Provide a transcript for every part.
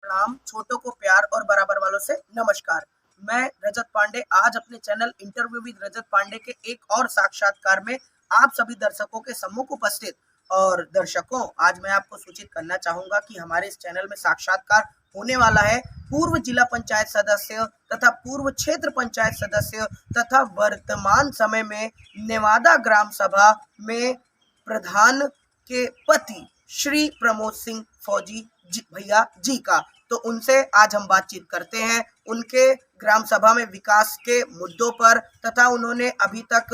प्रणाम, छोटों को प्यार और बराबर वालों से नमस्कार। मैं रजत पांडे आज अपने चैनल इंटरव्यू विद रजत पांडे के एक और साक्षात्कार में आप सभी दर्शकों के सम्मुख उपस्थित। और दर्शकों, आज मैं आपको सूचित करना चाहूंगा कि हमारे इस चैनल में साक्षात्कार होने वाला है पूर्व जिला पंचायत सदस्य तथा पूर्व क्षेत्र पंचायत सदस्य तथा वर्तमान समय में नेवादा ग्राम सभा में प्रधान के पति श्री प्रमोद सिंह फौजी भैया जी का। तो उनसे आज हम बातचीत करते हैं उनके ग्राम सभा में विकास के मुद्दों पर तथा उन्होंने अभी तक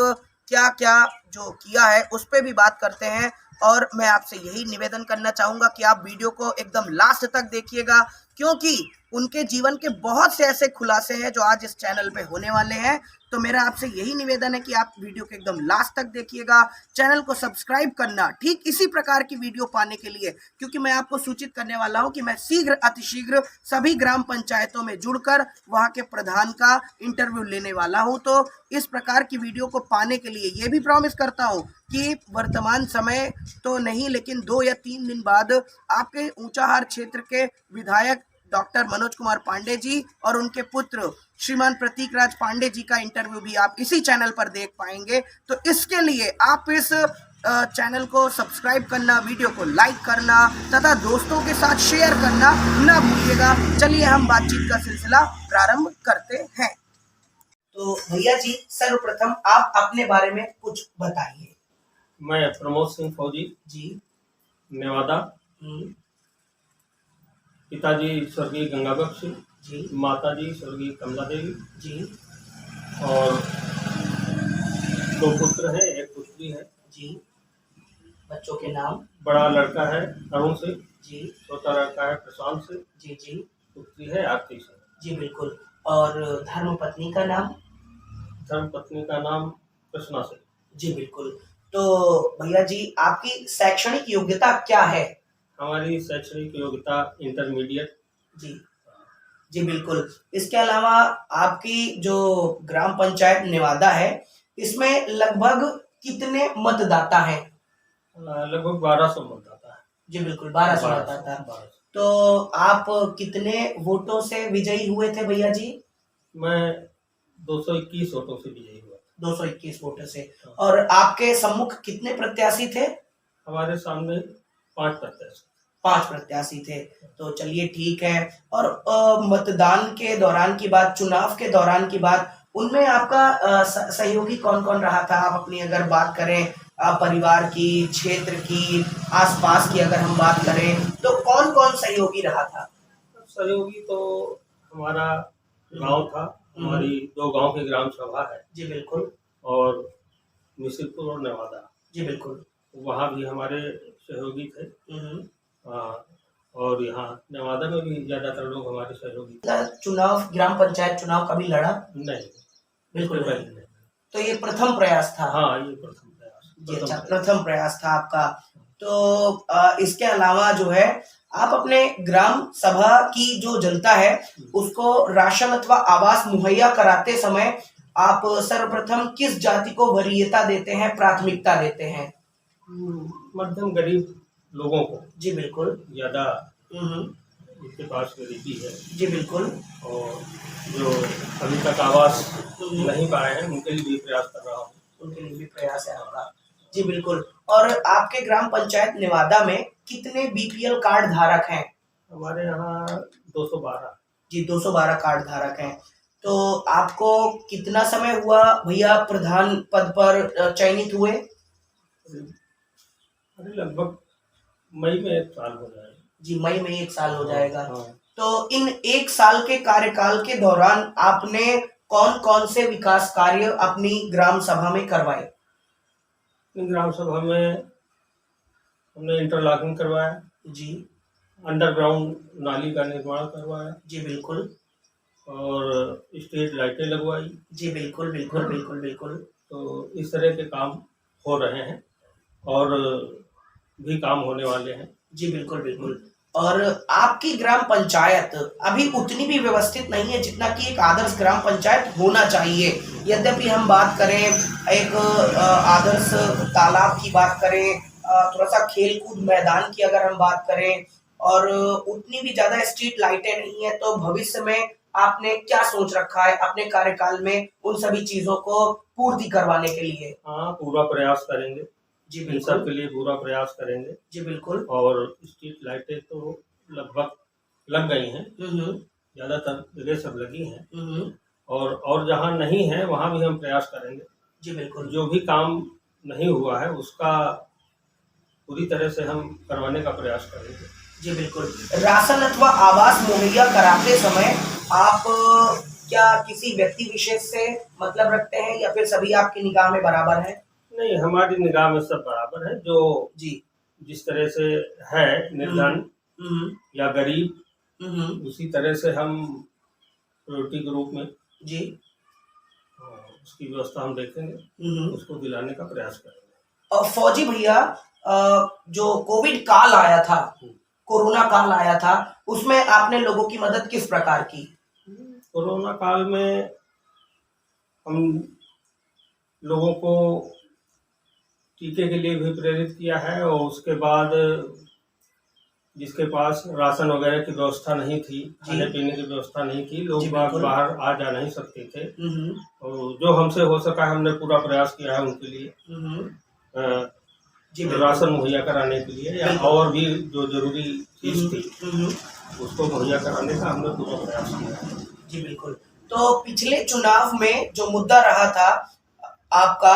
क्या क्या जो किया है उस पर भी बात करते हैं। और मैं आपसे यही निवेदन करना चाहूंगा कि आप वीडियो को एकदम लास्ट तक देखिएगा, क्योंकि उनके जीवन के बहुत से ऐसे खुलासे हैं जो आज इस चैनल पे होने वाले हैं। तो मेरा आपसे यही निवेदन है कि आप वीडियो को एकदम लास्ट तक देखिएगा। चैनल को सब्सक्राइब करना ठीक इसी प्रकार की वीडियो पाने के लिए, क्योंकि मैं आपको सूचित करने वाला हूं कि मैं शीघ्र अतिशीघ्र सभी ग्राम पंचायतों में जुड़कर वहां के प्रधान का इंटरव्यू लेने वाला हूं। तो इस प्रकार की वीडियो को पाने के लिए ये भी प्रॉमिस करता हूं कि वर्तमान समय तो नहीं, लेकिन 2 या 3 दिन बाद आपके ऊंचाहार क्षेत्र के विधायक डॉक्टर मनोज कुमार पांडे जी और उनके पुत्र श्रीमान प्रतीक राज पांडे जी का इंटरव्यू भी आप इसी चैनल पर देख पाएंगे। तो इसके लिए आप इस चैनल को सब्सक्राइब करना, वीडियो को लाइक करना तथा दोस्तों के साथ शेयर करना ना भूलिएगा। चलिए हम बातचीत का सिलसिला प्रारंभ करते हैं। तो भैया जी, सर्वप्रथम आप अपने बारे में कुछ बताइए। मैं प्रमोद सिंह फौजी जी। नेवादा। पिताजी स्वर्गीय गंगा बख्श जी, माताजी स्वर्गीय कमला देवी जी, और 2 पुत्र हैं, 1 पुत्री है जी। बच्चों के नाम? बड़ा लड़का है अरुण सिंह जी, छोटा लड़का है प्रशांत सिंह जी, जी, पुत्री है आरती सिंह जी, बिल्कुल। और धर्म पत्नी का नाम? धर्म पत्नी का नाम कृष्णा सिंह जी, बिल्कुल। तो भैया जी, आपकी शैक्षणिक योग्यता क्या है? हमारी शैक्षणिक योग्यता इंटरमीडिएट। जी, जी, बिल्कुल। इसके अलावा आपकी जो ग्राम पंचायत नेवादा है, इसमें लगभग कितने मतदाता हैं? लगभग 1200 मतदाता है। जी, बिल्कुल, 1200 मतदाता। तो आप कितने वोटों से विजयी हुए थे भैया जी? मैं 221 वोटों से विजयी हुआ। 221 वोटों से। और आपके सम्मुख कितने प्रत्याशी थे? हमारे सामने 5 प्रत्याशी 5 प्रत्याशी थे। तो चलिए ठीक है। और मतदान के दौरान की बात, चुनाव के दौरान की बात, उनमें आपका सहयोगी कौन कौन रहा था? आप अपनी अगर बात करें परिवार की, क्षेत्र की, आसपास की अगर हम बात करें तो कौन कौन सहयोगी रहा था? सहयोगी तो हमारा गांव था, हमारी 2 गांव की ग्राम सभा है। जी, बिल्कुल। और मिसिरपुर और नेवादा। जी, बिल्कुल। वहाँ भी हमारे सहयोगी थे। और यहाँ नेवादा में भी ज्यादातर लोग हमारे सहयोगी थे। चुनाव, ग्राम पंचायत चुनाव कभी लड़ा? नहीं, बिल्कुल नहीं। तो ये प्रथम प्रयास था? हाँ, ये प्रथम प्रयास। जी, अच्छा, प्रथम प्रयास था आपका। तो इसके अलावा जो है, आप अपने ग्राम सभा की जो जनता है उसको राशन अथवा आवास मुहैया कराते समय आप सर्वप्रथम किस जाति को वरीयता देते हैं, प्राथमिकता देते हैं? मध्यम गरीब लोगों को। जी, बिल्कुल। ज्यादा उनके पास गरीबी है। जी, बिल्कुल। और जो अभी तक आवास नहीं पाए हैं उनके लिए भी प्रयास कर रहा हूँ। उनके लिए भी प्रयास है आपका। जी, बिल्कुल। और आपके ग्राम पंचायत नेवादा में कितने बीपीएल कार्ड धारक हैं? हमारे यहाँ 212। जी, 212 कार्ड धारक हैं। तो आपको कितना समय हुआ भैया प्रधान पद पर चयनित हुए? अरे लगभग मई में 1 साल हो जाएगा। जी, मई में 1 साल हो जाएगा। हाँ। तो इन 1 साल के कार्यकाल के दौरान आपने कौन कौन से विकास कार्य अपनी ग्राम सभा में करवाए? ग्राम सभा में हमने इंटरलॉकिंग करवाया। जी। अंडरग्राउंड नाली का निर्माण करवाया। जी, बिल्कुल। और स्ट्रीट लाइटें लगवाई। जी, बिल्कुल, बिल्कुल, बिल्कुल, बिल्कुल। तो इस तरह के काम हो रहे हैं और भी काम होने वाले हैं। जी, बिल्कुल, बिल्कुल। और आपकी ग्राम पंचायत अभी उतनी भी व्यवस्थित नहीं है जितना कि एक आदर्श ग्राम पंचायत होना चाहिए। यद्यपि हम बात करें एक आदर्श तालाब की बात करें, थोड़ा सा खेल कूद मैदान की अगर हम बात करें, और उतनी भी ज्यादा स्ट्रीट लाइटें नहीं है, तो भविष्य में आपने क्या सोच रखा है अपने कार्यकाल में उन सभी चीजों को पूर्ति करवाने के लिए? हाँ, पूरा प्रयास करेंगे, जी इन बिल्कुल। सब के लिए पूरा प्रयास करेंगे। जी बिल्कुल। और स्ट्रीट लाइटें तो लगभग लग गई हैं, हम्म। ज़्यादातर जगह सब लगी हैं, हम्म। और जहाँ नहीं है वहाँ भी हम प्रयास करेंगे। जी बिल्कुल। जो भी काम नहीं हुआ है उसका पूरी तरह से हम करवाने का प्रयास करेंगे। जी बिल्कुल। राशन अथवा आवास मुहैया कराते समय आप क्या किसी व्यक्ति विशेष से मतलब रखते हैं या फिर सभी आपकी निगाह में बराबर हैं? नहीं, हमारी निगाह में सब बराबर है। जो जी। जिस तरह से है निर्धन हम्म। या गरीब, हम्म। उसी तरह से हम प्रायोरिटी के रूप में जी। उसकी व्यवस्था हम देखेंगे, उसको दिलाने का प्रयास करेंगे। और फौजी भैया, जो कोविड काल आया था, कोरोना काल आया था, उसमें आपने लोगों की मदद किस प्रकार की? कोरोना काल में हम लोगों को टीके के लिए भी प्रेरित किया है, और उसके बाद जिसके पास राशन वगैरह की व्यवस्था नहीं थी, खाने पीने की व्यवस्था नहीं थी, लोग बाहर आ जा नहीं सकते थे, और जो हमसे हो सका हमने पूरा प्रयास किया है उनके लिए राशन मुहैया कराने के लिए, या और भी जो जरूरी चीज थी उसको मुहैया कराने का हमने पूरा प्रयास किया है। जी बिल्कुल। तो पिछले चुनाव में जो मुद्दा रहा था आपका,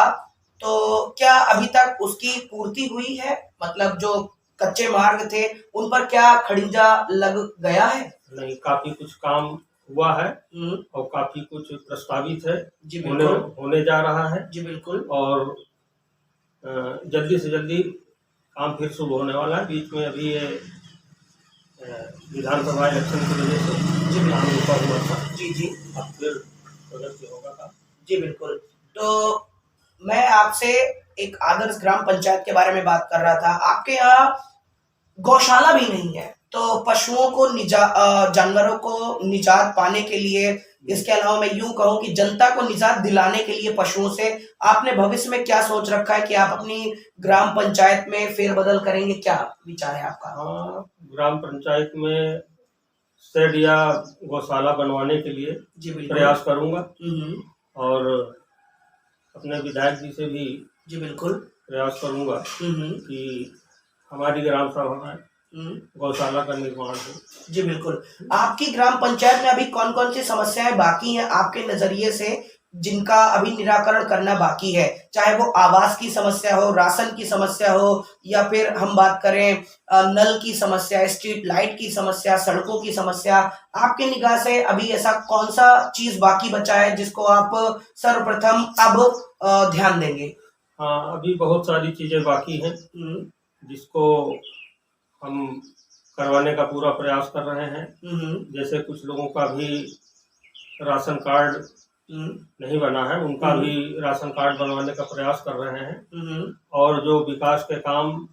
तो क्या अभी तक उसकी पूर्ति हुई है? मतलब जो कच्चे मार्ग थे उन पर क्या खड़िंजा लग गया है? नहीं, काफी कुछ काम हुआ है और काफी कुछ प्रस्तावित है, जी बिल्कुल। होने जा रहा है। जी बिल्कुल। और जल्दी से जल्दी काम फिर शुरू होने वाला है। बीच में अभी ये विधानसभा इलेक्शन की वजह से जी काम रुका हुआ था। जी जी। अब फिर प्रगति होगा काम। जी बिल्कुल। तो मैं आपसे एक आदर्श ग्राम पंचायत के बारे में बात कर रहा था। आपके यहाँ गौशाला भी नहीं है, तो पशुओं को जानवरों को निजात पाने के लिए, इसके अलावा मैं यूं कहूं कि जनता को निजात दिलाने के लिए पशुओं से आपने भविष्य में क्या सोच रखा है कि आप अपनी ग्राम पंचायत में फेरबदल करेंगे? क्या विचार है आपका? हाँ, ग्राम पंचायत में शेड या गौशाला बनवाने के लिए जी बिल्कुल प्रयास करूंगा, और अपने विधायक जी से भी जी बिल्कुल प्रयास करूंगा कि हमारी ग्राम सभा में गौशाला का निर्माण हो। जी बिल्कुल। आपकी ग्राम पंचायत में अभी कौन कौन सी समस्याएं बाकी हैं आपके नजरिए से, जिनका अभी निराकरण करना बाकी है? चाहे वो आवास की समस्या हो, राशन की समस्या हो, या फिर हम बात करें नल की समस्या, स्ट्रीट लाइट की समस्या, सड़कों की समस्या, आपके निगाह से अभी ऐसा कौन सा चीज बाकी बचा है जिसको आप सर्वप्रथम अब ध्यान देंगे? हाँ, अभी बहुत सारी चीजें बाकी हैं जिसको हम करवाने का पूरा प्रयास कर रहे हैं। जैसे कुछ लोगों का भी राशन कार्ड नहीं बना है, उनका भी राशन कार्ड बनवाने का प्रयास कर रहे हैं, और जो विकास के काम,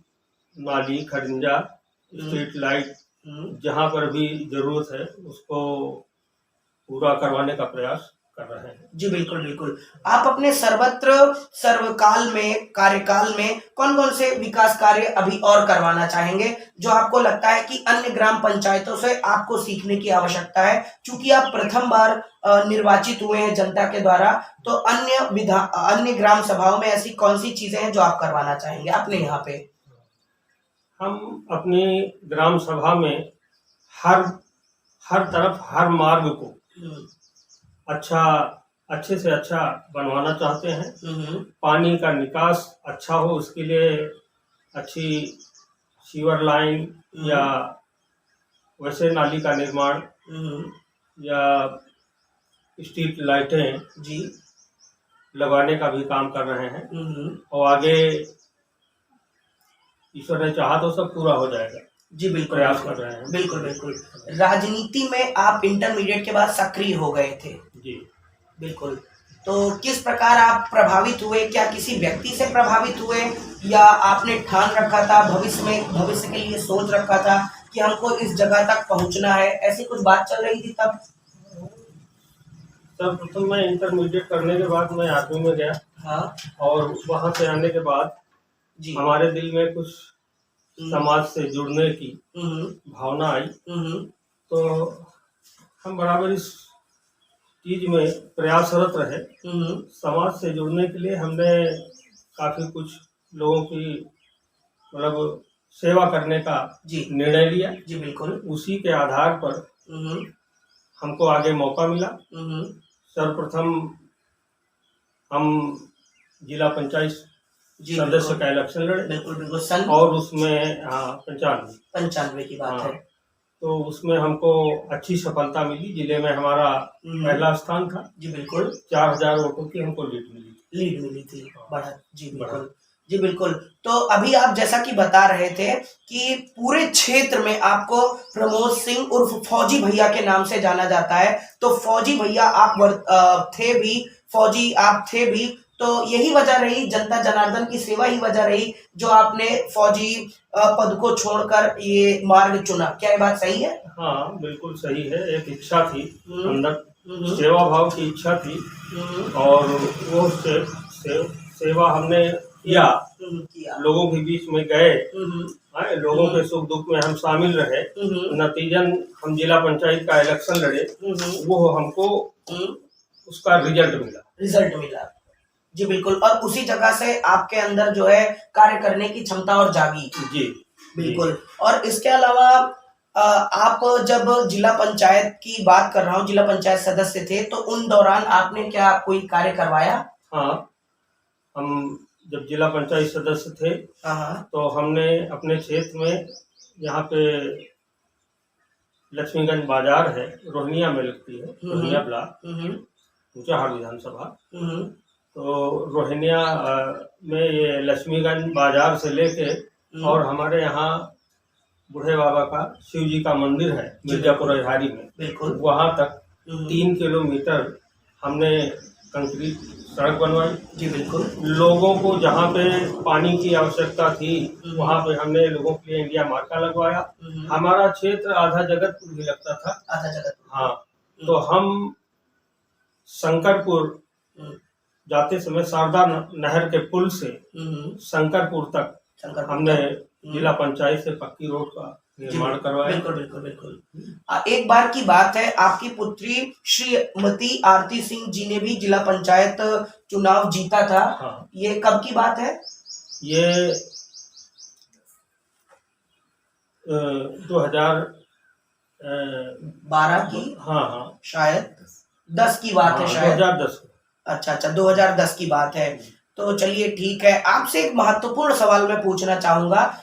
नाली, खड़िंजा, स्ट्रीट लाइट, जहाँ पर भी जरूरत है उसको पूरा करवाने का प्रयास कर रहे हैं। जी बिल्कुल बिल्कुल। आप अपने सर्वकाल में, कार्यकाल में कौन कौन से विकास कार्य अभी और करवाना चाहेंगे, जो आपको लगता है कि अन्य ग्राम पंचायतों से आपको सीखने की आवश्यकता है? चूंकि आप प्रथम बार निर्वाचित हुए हैं जनता के द्वारा, तो अन्य ग्राम सभाओं में ऐसी कौन सी चीजें हैं जो आप करवाना चाहेंगे अपने यहाँ पे? हम अपनी ग्राम सभा में हर तरफ हर मार्ग को अच्छे से अच्छा बनवाना चाहते हैं। पानी का निकास अच्छा हो, उसके लिए अच्छी सीवर लाइन या वैसे नाली का निर्माण या स्ट्रीट लाइटें जी लगाने का भी काम कर रहे हैं, और आगे ईश्वर ने चाहा तो सब पूरा हो जाएगा। जी बिल्कुल, प्रयास कर रहे हैं। बिल्कुल बिल्कुल। राजनीति में आप इंटरमीडिएट के बाद सक्रिय हो गए थे। जी बिल्कुल। तो किस प्रकार आप प्रभावित हुए? क्या किसी व्यक्ति से प्रभावित हुए, या आपने ठान रखा था भविष्य के लिए सोच रखा था कि हमको इस जगह तक पहुंचना है, ऐसी कुछ बात चल रही थी तब? सर्वप्रथम मैं इंटरमीडिएट करने के बाद मैं आर्मी में गया। हाँ। और वहां से आने के बाद जी हमारे दिल में कुछ समाज से जुड़ने की भावना आई। तो हम बराबर इस चीज में प्रयासरत रहे। समाज से जुड़ने के लिए हमने काफी कुछ लोगों की मतलब सेवा करने का जी निर्णय लिया। जी बिल्कुल। उसी के आधार पर हमको आगे मौका मिला। सर्वप्रथम हम जिला पंचायत सदस्य का इलेक्शन लड़े। बिल्कुल बिल्कुल सन और उसमें 95 की बात है। तो उसमें हमको अच्छी सफलता मिली। जिले में हमारा पहला स्थान था। जी बिल्कुल। 4000 वोटों की हमको लीड मिली थी। बढ़ा जी बिल्कुल जी बिल्कुल। तो अभी आप जैसा कि बता रहे थे कि पूरे क्षेत्र में आपको प्रमोद सिंह उर्फ फौजी भैया के नाम से जाना जाता है। तो फौजी भैया आप थे भी, फौजी आप थे भी, तो यही वजह रही, जनता जनार्दन की सेवा ही वजह रही जो आपने फौजी पद को छोड़कर ये मार्ग चुना। क्या ये बात सही है? हाँ बिल्कुल सही है। एक इच्छा थी अंदर, सेवा भाव की इच्छा थी और वो सेवा हमने किया। लोगों के बीच में गए, लोगों के सुख दुख में हम शामिल रहे। नतीजन हम जिला पंचायत का इलेक्शन लड़े, वो हमको उसका रिजल्ट मिला। जी बिल्कुल। और उसी जगह से आपके अंदर जो है कार्य करने की क्षमता और जागी। जी बिल्कुल। और इसके अलावा आप जब जिला पंचायत की बात कर रहा हूँ, जिला पंचायत सदस्य थे, तो उन दौरान आपने क्या कोई कार्य करवाया? हाँ, हम जब जिला पंचायत सदस्य थे तो हमने अपने क्षेत्र में, यहाँ पे लक्ष्मीगंज बाजार है, रोहिनिया में लगती है, रोहिनिया ब्लॉक, ऊंचाहार विधानसभा। तो रोहिनिया में ये लक्ष्मीगंज बाजार से लेके और हमारे यहाँ बूढ़े बाबा का शिव जी का मंदिर है मिर्जापुर अजहारी में, बिल्कुल वहाँ तक 3 किलोमीटर हमने कंक्रीट सड़क बनवाई। जी बिल्कुल। लोगों को जहाँ पे पानी की आवश्यकता थी वहाँ पे हमने लोगों के लिए इंडिया मार्का लगवाया। हमारा क्षेत्र आधा जगतपुर भी लगता था। आधा जगतपुर। हाँ, तो हम शंकरपुर जाते समय शारदा नहर के पुल से शंकरपुर तक हमने जिला पंचायत से पक्की रोड का निर्माण करवाया। बिल्कुल बिल्कुल बिल्कुल। एक बार की बात है, आपकी पुत्री श्रीमती आरती सिंह जी ने भी जिला पंचायत चुनाव जीता था। हाँ। ये कब की बात है? ये 2012 की। हाँ शायद 10 की बात है शायद। 2010। अच्छा 2010 की बात है। तो चलिए ठीक है, आपसे एक महत्वपूर्ण सवाल मैं पूछना चाहूंगा।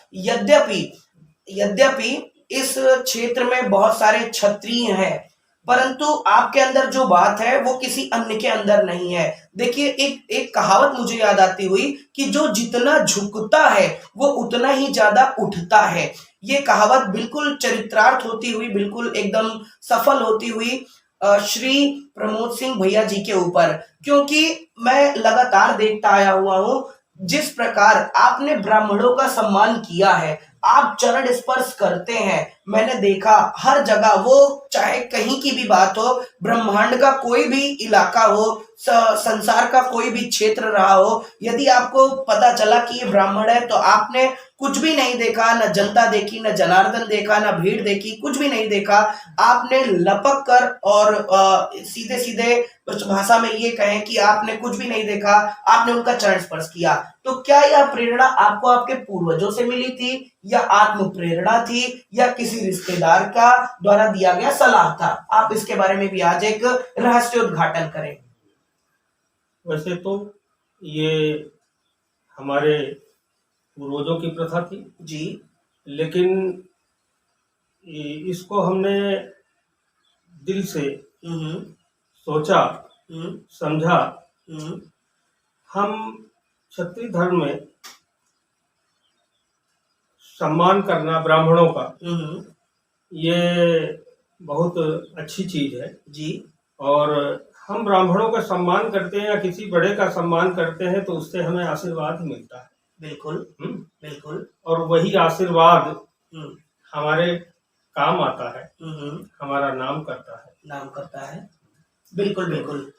यद्यपि इस क्षेत्र में बहुत सारे क्षत्रिय हैं, परंतु आपके अंदर जो बात है वो किसी अन्य के अंदर नहीं है। देखिए, एक कहावत मुझे याद आती हुई कि जो जितना झुकता है वो उतना ही ज्यादा उठता है। ये कहावत बिल्कुल चरित्रार्थ होती हुई, बिल्कुल एकदम सफल होती हुई श्री प्रमोद सिंह भैया जी के ऊपर, क्योंकि मैं लगातार देखता आया हुआ हूं जिस प्रकार आपने ब्राह्मणों का सम्मान किया है, आप चरण स्पर्श करते हैं। मैंने देखा हर जगह, वो चाहे कहीं की भी बात हो, ब्रह्मांड का कोई भी इलाका हो, संसार का कोई भी क्षेत्र रहा हो, यदि आपको पता चला कि ये ब्राह्मण है तो आपने कुछ भी नहीं देखा, न जनता देखी, न जनार्दन देखा, न भीड़ देखी, कुछ भी नहीं देखा। आपने लपक कर और सीधे सीधे भाषा में ये कहें कि आपने कुछ भी नहीं देखा, आपने उनका चरण स्पर्श किया। तो क्या यह प्रेरणा आपको आपके पूर्वजों से मिली थी, या आत्म प्रेरणा थी, या किसी रिश्तेदार का द्वारा दिया गया सलाह था? आप इसके बारे में भी आज एक रहस्योद्घाटन करें। वैसे तो ये हमारे पूर्वजों की प्रथा थी जी, लेकिन इसको हमने दिल से सोचा, समझा। हम क्षत्रिय धर्म में सम्मान करना ब्राह्मणों का, ये बहुत अच्छी चीज है जी। और हम ब्राह्मणों का सम्मान करते हैं या किसी बड़े का सम्मान करते हैं तो उससे हमें आशीर्वाद मिलता है। बिल्कुल बिल्कुल। और वही आशीर्वाद हमारे काम आता है, हमारा नाम करता है। बिल्कुल बिल्कुल।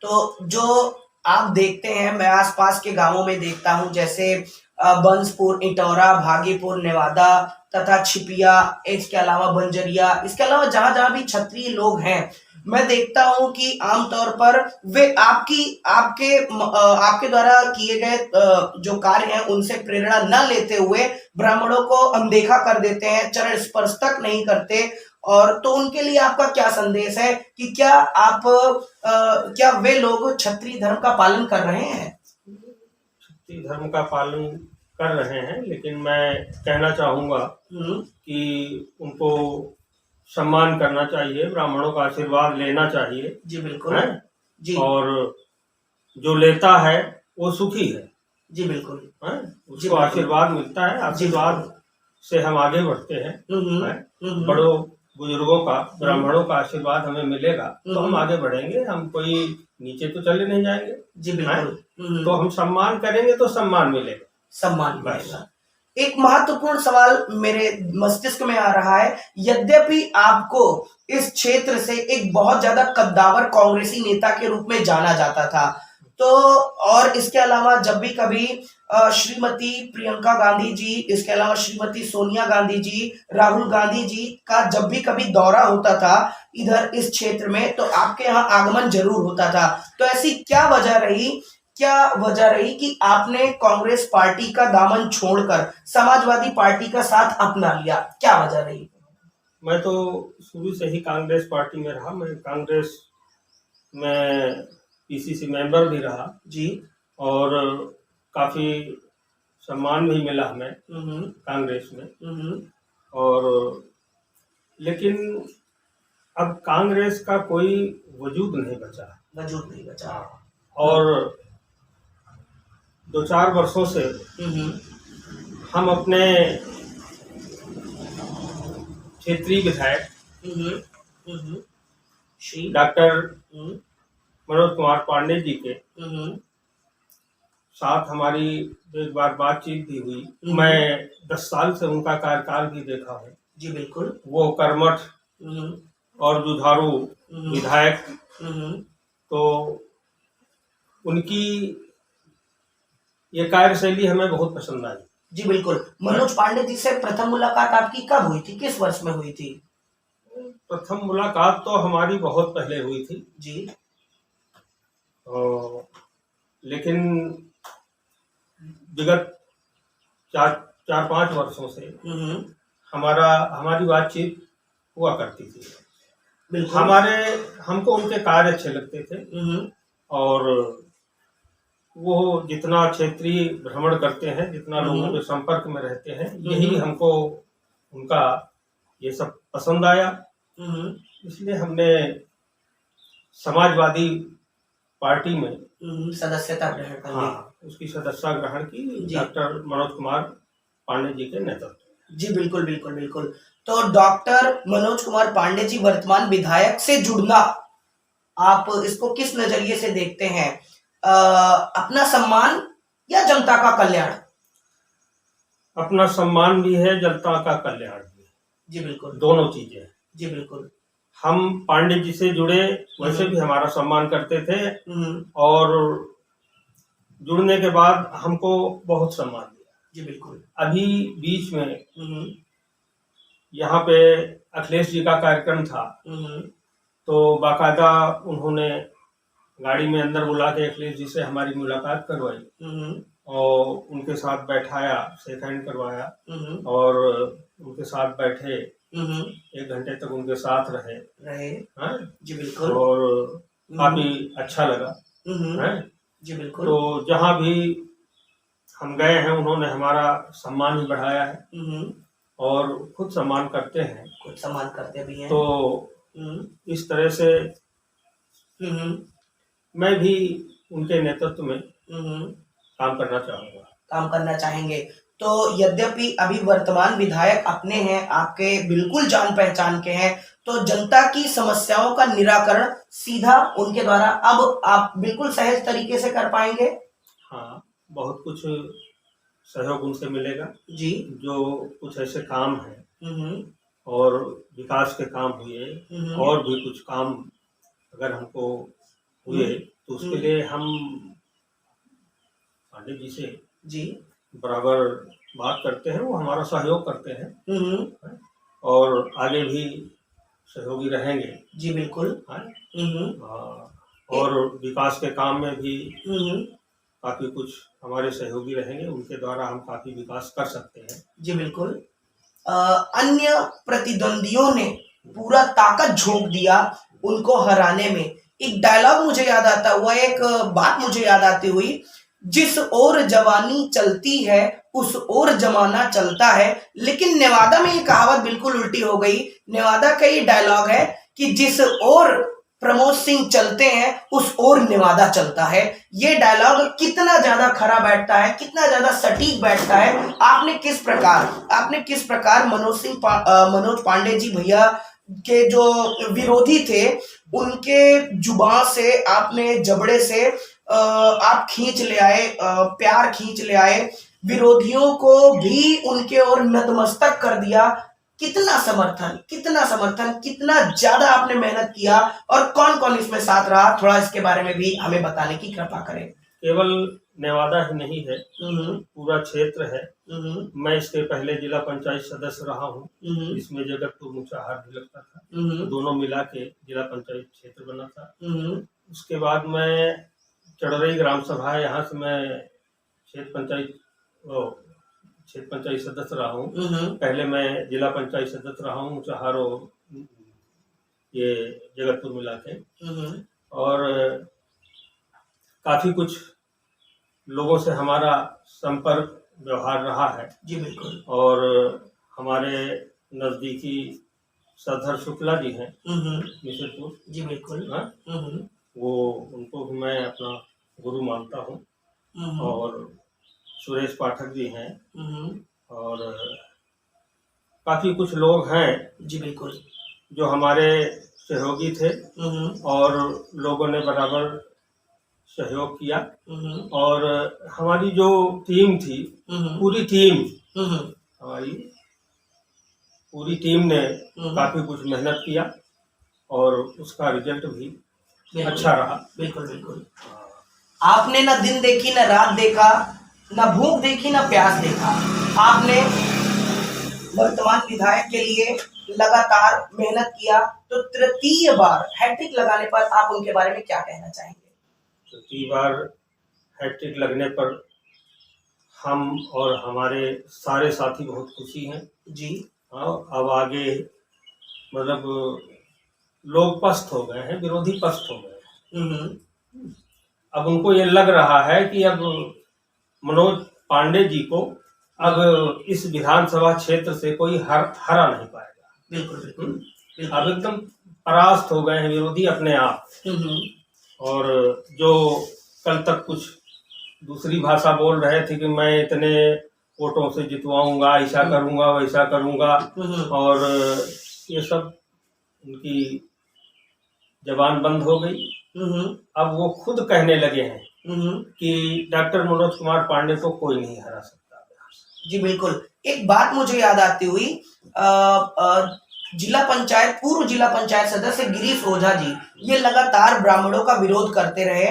तो जो आप देखते हैं, मैं आसपास के गांवों में देखता हूं, जैसे बंसपुर, इटौरा, भागीपुर, नेवादा तथा छिपिया, इसके अलावा बंजरिया, इसके अलावा जहां जहां भी क्षत्रिय लोग हैं, मैं देखता हूं कि आमतौर पर वे आपके द्वारा किए गए जो कार्य हैं उनसे प्रेरणा न लेते हुए ब्राह्मणों को अनदेखा कर देते हैं, चरण स्पर्श तक नहीं करते। और तो उनके लिए आपका क्या संदेश है कि क्या वे लोग क्षत्रिय धर्म का पालन कर रहे हैं? क्षत्रिय धर्म का पालन कर रहे हैं, लेकिन मैं कहना चाहूँगा कि उनको सम्मान करना चाहिए, ब्राह्मणों का आशीर्वाद लेना चाहिए। जी बिल्कुल। है? जी। और जो लेता है वो सुखी है। जी बिल्कुल। है? उसको आशीर्वाद मिलता है, आशीर्वाद से हम आगे बढ़ते हैं। बड़ों बुजुर्गों का, ब्राह्मणों का आशीर्वाद हमें मिलेगा तो हम आगे बढ़ेंगे, हम कोई नीचे तो चले नहीं जाएंगे। जी बिल्कुल। तो हम सम्मान करेंगे तो सम्मान मिलेगा। सम्मान मिलेगा। एक महत्वपूर्ण सवाल मेरे मस्तिष्क में आ रहा है, यद्यपि आपको इस क्षेत्र से एक बहुत ज्यादा कद्दावर कांग्रेसी नेता के रूप में जाना जाता था, तो और इसके अलावा जब भी कभी श्रीमती प्रियंका गांधी जी, इसके अलावा श्रीमती सोनिया गांधी जी, राहुल गांधी जी का जब भी कभी दौरा होता था इधर इस क्षेत्र में, तो आपके यहाँ आगमन जरूर होता था। तो ऐसी क्या वजह रही कि आपने कांग्रेस पार्टी का दामन छोड़कर समाजवादी पार्टी का साथ अपना लिया? क्या वजह रही? मैं तो शुरू से ही कांग्रेस पार्टी में रहा, मैं कांग्रेस में पीसीसी मेंबर भी रहा जी। और काफी सम्मान भी मिला हमें कांग्रेस में। और लेकिन अब कांग्रेस का कोई वजूद नहीं बचा। और 2-4 वर्षों से हम अपने क्षेत्रीय विधायक डॉक्टर मनोज कुमार पांडे जी के साथ हमारी एक बार बातचीत भी हुई। मैं 10 साल से उनका कार्यकाल भी देखा है। जी बिल्कुल। वो कर्मठ और जुझारू विधायक, तो उनकी ये कार्यशैली हमें बहुत पसंद आई। जी बिल्कुल। मनोज पांडे जी से प्रथम मुलाकात आपकी कब हुई थी, किस वर्ष में हुई थी? प्रथम मुलाकात तो हमारी बहुत पहले हुई थी जी। लेकिन विगत 4-5 वर्षों से हमारी बातचीत हुआ करती थी। बिल्कुल। हमको उनके कार्य अच्छे लगते थे और वो जितना क्षेत्रीय भ्रमण करते हैं, जितना लोगों के संपर्क में रहते हैं, यही हमको उनका ये सब पसंद आया। इसलिए हमने समाजवादी पार्टी में सदस्यता ग्रहण कर ली। उसकी सदस्यता ग्रहण की डॉक्टर मनोज कुमार पांडे जी के नेतृत्व। जी बिल्कुल बिल्कुल बिल्कुल। तो डॉक्टर मनोज कुमार पांडे जी वर्तमान विधायक से जुड़ना, आप इसको किस नजरिए से देखते हैं? अपना सम्मान या जनता का कल्याण? अपना सम्मान भी है, जनता का कल्याण भी है। जी बिल्कुल। दोनों चीजें। जी बिल्कुल। हम पांडे जी से जुड़े, वैसे भी हमारा सम्मान करते थे और जुड़ने के बाद हमको बहुत सम्मान दिया। जी बिल्कुल। अभी बीच में यहाँ पे अखिलेश जी का कार्यक्रम था, तो बाकायदा उन्होंने गाड़ी में अंदर बुला के अखिलेश जी से हमारी मुलाकात करवाई और उनके साथ बैठाया, शेक हैंड करवाया और उनके साथ बैठे, 1 घंटे तक उनके साथ रहे। जी बिल्कुल। और काफी अच्छा लगा। जी बिल्कुल। तो जहाँ भी हम गए हैं उन्होंने हमारा सम्मान ही बढ़ाया है और खुद सम्मान करते भी हैं। तो इस तरह से मैं भी उनके नेतृत्व में काम करना चाहेंगे। तो यद्यपि अभी वर्तमान विधायक अपने हैं, आपके बिल्कुल जान पहचान के हैं, तो जनता की समस्याओं का निराकरण सीधा उनके द्वारा अब आप बिल्कुल सहज तरीके से कर पाएंगे? हाँ, बहुत कुछ सहयोग उनसे मिलेगा जी। जो कुछ ऐसे काम हैं और विकास के काम हुए और भी कुछ काम अगर हमको हुए तो उसके लिए हम पांडे जी से बराबर बात करते हैं, वो हमारा सहयोग करते हैं हम्म, और आगे भी सहयोगी रहेंगे। जी बिल्कुल। हैं? हम्म, और विकास के काम में भी हम्म, काफ़ी कुछ हमारे सहयोगी रहेंगे, उनके द्वारा हम काफ़ी विकास कर सकते हैं। जी बिल्कुल। अन्य प्रतिद्वंदियों ने पूरा ताकत झोंक दिया उनको हराने में। एक डायलॉग मुझे याद आता हुआ, एक बात मुझे याद आती हुई, जिस ओर जवानी चलती है उस ओर जमाना चलता है। लेकिन नेवादा में ये कहावत बिल्कुल उल्टी हो गई। नेवादा का ये डायलॉग है कि जिस ओर प्रमोद सिंह चलते हैं उस ओर नेवादा चलता है। ये डायलॉग कितना ज्यादा खरा बैठता है, कितना ज्यादा सटीक बैठता है। आपने किस प्रकार मनोज पांडे जी भैया के जो विरोधी थे उनके जुबान से, आपने जबड़े से आप खींच ले आए, प्यार खींच ले आए, विरोधियों को भी उनके ओर नतमस्तक कर दिया। कितना समर्थन, कितना ज्यादा आपने मेहनत किया और कौन कौन इसमें साथ रहा, थोड़ा इसके बारे में भी हमें बताने की कृपा करें। केवल नेवादा ही नहीं है, हम्म, पूरा क्षेत्र है। हम्म, मैं इसके पहले जिला पंचायत सदस्य रहा हूँ, हम्म, इसमें जगतपुर मुचाहार भी लगता था, तो हम्म, दोनों मिला के जिला पंचायत क्षेत्र बना था। हम्म, उसके बाद मैं चढ़रई ग्राम सभा है, यहाँ से मैं क्षेत्र पंचायत सदस्य रहा हूँ। पहले मैं जिला पंचायत सदस्य रहा हूँ मुचाहार और ये जगतपुर मिला के। और काफ़ी कुछ लोगों से हमारा संपर्क व्यवहार रहा है। जी बिल्कुल। और हमारे नज़दीकी सरदार शुक्ला जी हैं मिश्रपुर। जी बिल्कुल। हाँ, वो उनको भी मैं अपना गुरु मानता हूँ। और सुरेश पाठक जी हैं। और काफ़ी कुछ लोग हैं जी बिल्कुल जो हमारे सहयोगी थे और लोगों ने बराबर सहयोग किया। और हमारी जो टीम थी, पूरी टीम हमारी पूरी टीम ने काफ़ी कुछ मेहनत किया और उसका रिजल्ट भी अच्छा रहा। बिल्कुल बिल्कुल। आपने ना दिन देखी, ना रात देखा, ना भूख देखी, ना प्यास देखा। आपने वर्तमान विधायक के लिए लगातार मेहनत किया, तो तृतीय बार हैट्रिक लगाने पर आप उनके बारे में क्या कहना चाहेंगे? तृतीय बार हैट्रिक लगने पर हम और हमारे सारे साथी बहुत खुशी हैं जी। हाँ, अब आगे मतलब लोग पस्त हो गए हैं, विरोधी पस्त हो गए हैं। अब उनको ये लग रहा है कि अब मनोज पांडे जी को अब इस विधानसभा क्षेत्र से कोई हरा नहीं पाएगा। बिल्कुल बिल्कुल। अब एकदम परास्त हो गए हैं विरोधी अपने आप। और जो कल तक कुछ दूसरी भाषा बोल रहे थे कि मैं इतने वोटों से जितवाऊंगा, ऐसा करूंगा, वैसा करूंगा, और ये सब उनकी जबान बंद हो गई। अब वो खुद कहने लगे हैं कि डॉक्टर मनोज कुमार पांडे को कोई नहीं हरा सकता। जी बिल्कुल। एक बात मुझे याद आती हुई, पूर्व जिला पंचायत सदस्य गिरीश ओझा जी, ये लगातार ब्राह्मणों का विरोध करते रहे।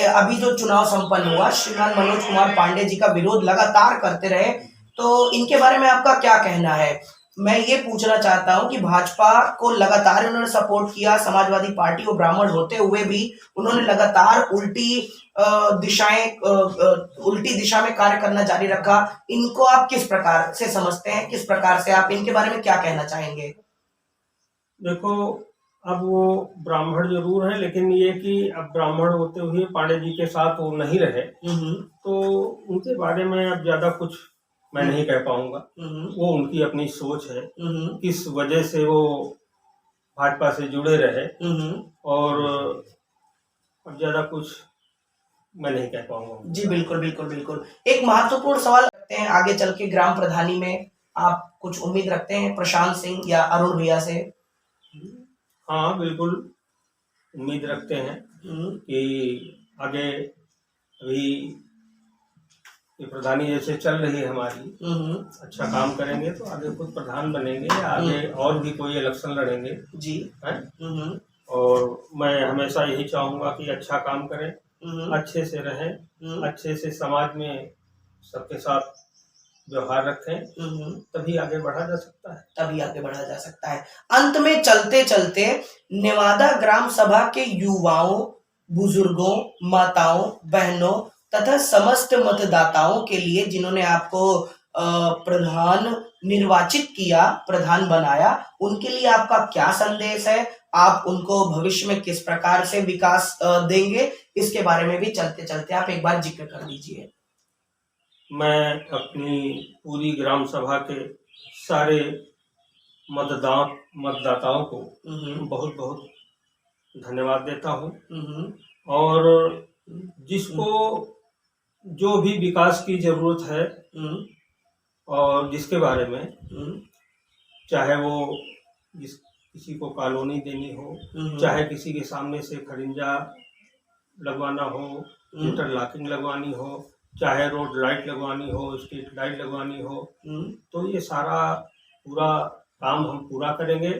अभी जो चुनाव संपन्न हुआ, श्रीमान मनोज कुमार पांडे जी का विरोध लगातार करते रहे, तो इनके बारे में आपका क्या कहना है? मैं ये पूछना चाहता हूं कि भाजपा को लगातार उन्होंने सपोर्ट किया, समाजवादी पार्टी और ब्राह्मण होते हुए भी उन्होंने लगातार उल्टी दिशा में कार्य करना जारी रखा। इनको आप किस प्रकार से समझते हैं, किस प्रकार से आप इनके बारे में क्या कहना चाहेंगे? देखो, अब वो ब्राह्मण जरूर है, लेकिन ये कि अब ब्राह्मण होते हुए पांडे जी के साथ वो नहीं रहे, तो उनके बारे में अब ज्यादा कुछ मैं नहीं कह पाऊंगा। वो उनकी अपनी सोच है, किस वजह से वो भाजपा से जुड़े रहे, और अब ज्यादा कुछ मैं नहीं कह पाऊंगा। जी बिल्कुल बिल्कुल बिल्कुल। एक महत्वपूर्ण सवाल रखते हैं, आगे चल के ग्राम प्रधानी में आप कुछ उम्मीद रखते हैं प्रशांत सिंह या अरुण भैया से? हाँ बिल्कुल, उम्मीद रखते हैं कि आगे अभी ये प्रधानी जैसे चल रही है हमारी, अच्छा काम करेंगे तो आगे खुद प्रधान बनेंगे, आगे और भी कोई इलेक्शन लड़ेंगे जी है। और मैं हमेशा यही चाहूंगा कि अच्छा काम करें, अच्छे से रहें, अच्छे से समाज में सबके साथ व्यवहार रखें, तभी आगे बढ़ा जा सकता है। तभी आगे बढ़ा जा सकता है। अंत में चलते चलते नेवादा ग्राम सभा के युवाओं, बुजुर्गों, माताओं, बहनों तथा समस्त मतदाताओं के लिए जिन्होंने आपको प्रधान निर्वाचित किया, प्रधान बनाया, उनके लिए आपका क्या संदेश है? आप उनको भविष्य में किस प्रकार से विकास देंगे, इसके बारे में भी चलते चलते आप एक बार जिक्र कर दीजिए। मैं अपनी पूरी ग्राम सभा के सारे मतदाताओं को बहुत बहुत धन्यवाद देता हूँ, और जिसको जो भी विकास की जरूरत है और जिसके बारे में, चाहे वो किसी को कॉलोनी देनी हो, चाहे किसी के सामने से खड़िंजा लगवाना हो, इंटरलॉकिंग लगवानी हो, चाहे रोड लाइट लगवानी हो, स्ट्रीट लाइट लगवानी हो, तो ये सारा पूरा काम हम पूरा करेंगे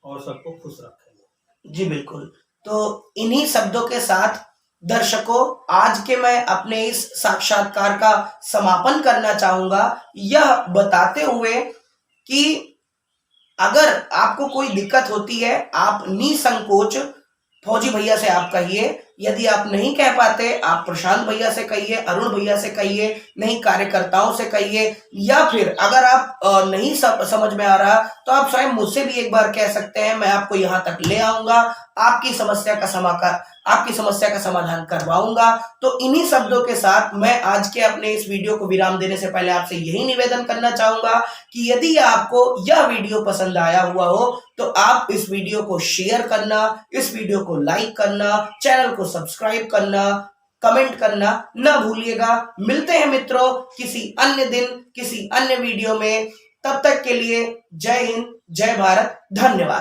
और सबको खुश रखेंगे। जी बिल्कुल। तो इन्हीं शब्दों के साथ दर्शकों, आज के मैं अपने इस साक्षात्कार का समापन करना चाहूंगा, यह बताते हुए कि अगर आपको कोई दिक्कत होती है, आप निसंकोच फौजी भैया से आप कहिए। यदि आप नहीं कह पाते, आप प्रशांत भैया से कहिए, अरुण भैया से कहिए, नहीं कार्यकर्ताओं से कहिए, या फिर अगर आप नहीं समझ में आ रहा तो आप स्वयं मुझसे भी एक बार कह सकते हैं। मैं आपको यहाँ तक ले आऊंगा, आपकी समस्या का समाधान करवाऊंगा। तो इन्हीं शब्दों के साथ मैं आज के अपने इस वीडियो को विराम देने से पहले आपसे यही निवेदन करना चाहूंगा कि यदि आपको यह वीडियो पसंद आया हुआ हो तो आप इस वीडियो को शेयर करना, इस वीडियो को लाइक करना, चैनल को सब्सक्राइब करना, कमेंट करना न भूलिएगा। मिलते हैं मित्रों किसी अन्य दिन, किसी अन्य वीडियो में। तब तक के लिए जय हिंद, जय भारत, धन्यवाद।